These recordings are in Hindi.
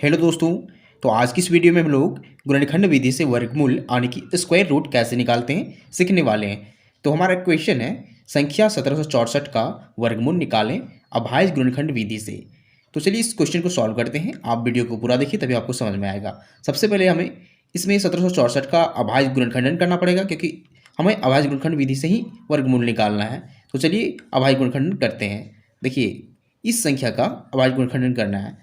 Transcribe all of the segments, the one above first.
हेलो दोस्तों। तो आज की इस वीडियो में हम लोग गुणनखंड विधि से वर्गमूल यानी कि स्क्वायर रूट कैसे निकालते हैं सीखने वाले हैं। तो हमारा क्वेश्चन है संख्या 1764 का वर्गमूल निकालें अभाज्य गुणनखंड विधि से। तो चलिए इस क्वेश्चन को सॉल्व करते हैं। आप वीडियो को पूरा देखिए तभी आपको समझ में आएगा। सबसे पहले हमें इसमें 1764 का अभाज्य गुणनखंडन करना पड़ेगा क्योंकि हमें अभाज्य गुणनखंड विधि से ही वर्गमूल निकालना है। तो चलिए अभाज्य गुणनखंडन करते हैं। देखिए इस संख्या का अभाज्य गुणनखंडन करना है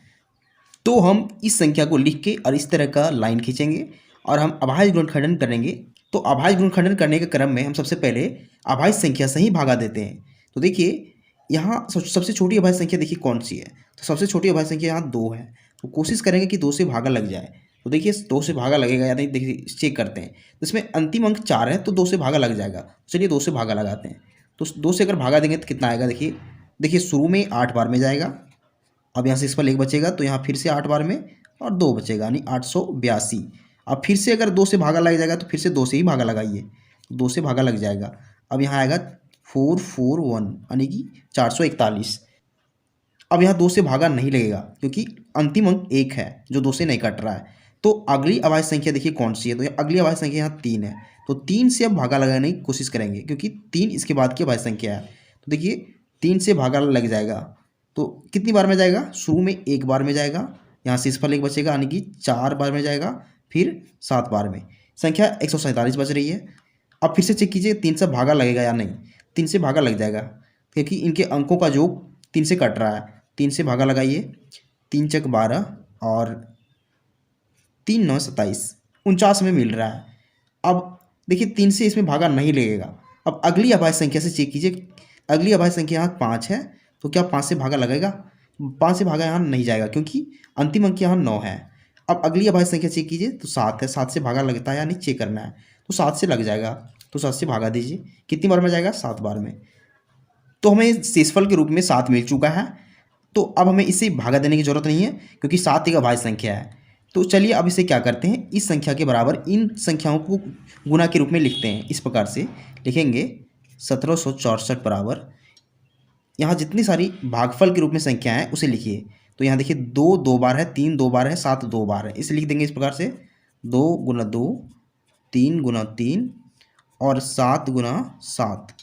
तो हम इस संख्या को लिख के और इस तरह का लाइन खींचेंगे और हम अभाज्य गुणनखंडन करेंगे। तो अभाज्य गुणनखंडन करने के क्रम में हम सबसे पहले अभाज्य संख्या से ही भागा देते हैं। तो देखिए यहाँ सबसे छोटी अभाज्य संख्या देखिए कौन सी है। तो सबसे छोटी अभाज्य संख्या यहाँ 2 है। तो कोशिश करेंगे कि 2 से भागा लग जाए। तो देखिए 2 से भागा लगेगा या नहीं, देखिए चेक करते हैं। तो इसमें अंतिम अंक 4 है तो 2 से भागा लग जाएगा। चलिए 2 से भागा लगाते हैं। तो 2 से अगर भागा देंगे तो कितना आएगा, देखिए शुरू में 8 बार में जाएगा। अब यहाँ से इस पर 1 बचेगा तो यहाँ फिर से 8 बार में और 2 बचेगा यानी 882। अब फिर से अगर 2 से भागा लग जाएगा तो फिर से 2 से ही भागा लगाइए, 2 से भागा लग जाएगा। अब यहाँ आएगा 441 यानी कि 441। अब यहाँ 2 से भागा नहीं लगेगा क्योंकि अंतिम अंक 1 है जो 2 से नहीं कट रहा है। तो अगली अभाज्य संख्या देखिए कौन सी है। तो अगली अभाज्य संख्या यहाँ 3 है। तो 3 से अब भागा लगाने की कोशिश करेंगे क्योंकि 3 इसके बाद की अभाज्य संख्या है। तो देखिए 3 से भागा लग जाएगा तो कितनी बार में जाएगा, शुरू में 1 बार में जाएगा, यहाँ से इस पर 1 बचेगा यानी कि 4 बार में जाएगा, फिर 7 बार में। संख्या 147 बच रही है। अब फिर से चेक कीजिए 3 से भागा लगेगा या नहीं। 3 से भागा लग जाएगा क्योंकि इनके अंकों का योग 3 से कट रहा है। 3 से भागा लगाइए, 3 चक 12 और 3 9 27, 49 में मिल रहा है। अब देखिए 3 से इसमें भागा नहीं लगेगा। अब अगली अभाज्य संख्या से चेक कीजिए। अगली अभाज्य संख्या यहाँ 5 है तो क्या 5 से भागा लगेगा? 5 से भागा यहाँ नहीं जाएगा क्योंकि अंतिम अंक यहाँ 9 है। अब अगली अभाज्य संख्या चेक कीजिए तो 7 है। 7 से भागा लगता है या नहीं चेक करना है। तो 7 से लग जाएगा तो 7 से भागा दीजिए। कितनी बार में जाएगा? 7 बार में। तो हमें शेषफल के रूप में 7 मिल चुका है। तो अब हमें इसे भागा देने की जरूरत नहीं है क्योंकि 7 एक अभाज्य संख्या है। तो चलिए अब इसे क्या करते हैं, इस संख्या के बराबर इन संख्याओं को गुणा के रूप में लिखते हैं। इस प्रकार से लिखेंगे 1764 बराबर, यहाँ जितनी सारी भागफल के रूप में संख्या है उसे लिखिए। तो यहाँ देखिए 2 2 बार है, 3 2 बार है, 7 2 बार है। इसे लिख देंगे इस प्रकार से 2 गुना 2, 3 गुना 3 और 7 गुना 7।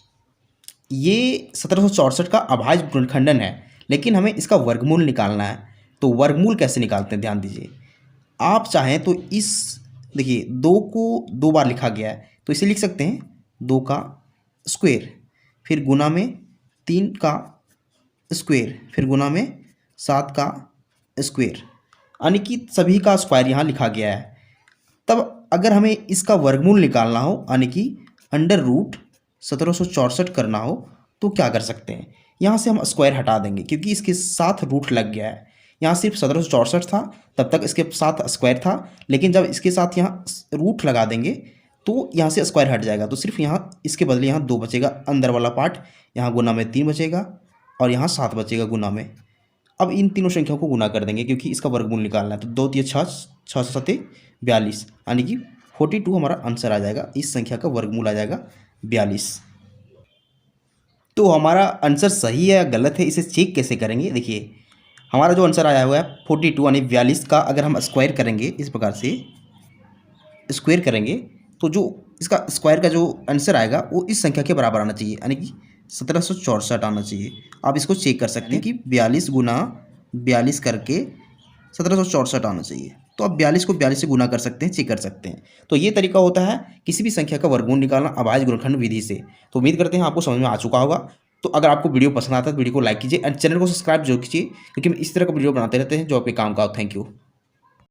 ये 1764 का अभाज्य गुणनखंडन है, लेकिन हमें इसका वर्गमूल निकालना है। तो वर्गमूल कैसे निकालते हैं ध्यान दीजिए। आप चाहें तो इस देखिए 2 को 2 बार लिखा गया है तो इसे लिख सकते हैं 2 का स्क्वायर, फिर गुना में 3 का स्क्वायर, फिर गुना में 7 का स्क्वायर, यानी कि सभी का स्क्वायर यहाँ लिखा गया है। तब अगर हमें इसका वर्गमूल निकालना हो यानी कि अंडर रूट 1764 करना हो तो क्या कर सकते हैं, यहाँ से हम स्क्वायर हटा देंगे क्योंकि इसके साथ रूट लग गया है। यहाँ सिर्फ 1764 था तब तक इसके साथ स्क्वायर था, लेकिन जब इसके साथ यहाँ रूट लगा देंगे तो यहाँ से स्क्वायर हट जाएगा। तो सिर्फ यहाँ इसके बदले यहाँ 2 बचेगा अंदर वाला पार्ट, यहाँ गुना में 3 बचेगा और यहाँ 7 बचेगा गुना में। अब इन तीनों संख्याओं को गुना कर देंगे क्योंकि इसका वर्गमूल निकालना है। तो 2 3 6, 6 7 42 यानी कि 42 हमारा आंसर आ जाएगा। इस संख्या का वर्गमूल आ जाएगा 42। तो हमारा आंसर सही है या गलत है इसे चेक कैसे करेंगे। देखिए हमारा जो आंसर आया हुआ है 42 यानी 42 का अगर हम स्क्वायर करेंगे, इस प्रकार से स्क्वायर करेंगे तो जो इसका स्क्वायर का जो आंसर आएगा वो इस संख्या के बराबर आना चाहिए यानी कि 1764 आना चाहिए। आप इसको चेक कर सकते हैं कि 42 गुना 42 करके 1764 आना चाहिए। तो आप 42 को 42 से गुना कर सकते हैं, चेक कर सकते हैं। तो ये तरीका होता है किसी भी संख्या का वर्गमूल निकालना अभाज्य गुणनखंड विधि से। तो उम्मीद करते हैं आपको समझ में आ चुका होगा। तो अगर आपको वीडियो पसंद आता है तो वीडियो को लाइक कीजिए एंड चैनल को सब्सक्राइब जरूर कीजिए क्योंकि हम इस तरह का वीडियो बनाते रहते हैं जो आपके काम का हो। Thank you.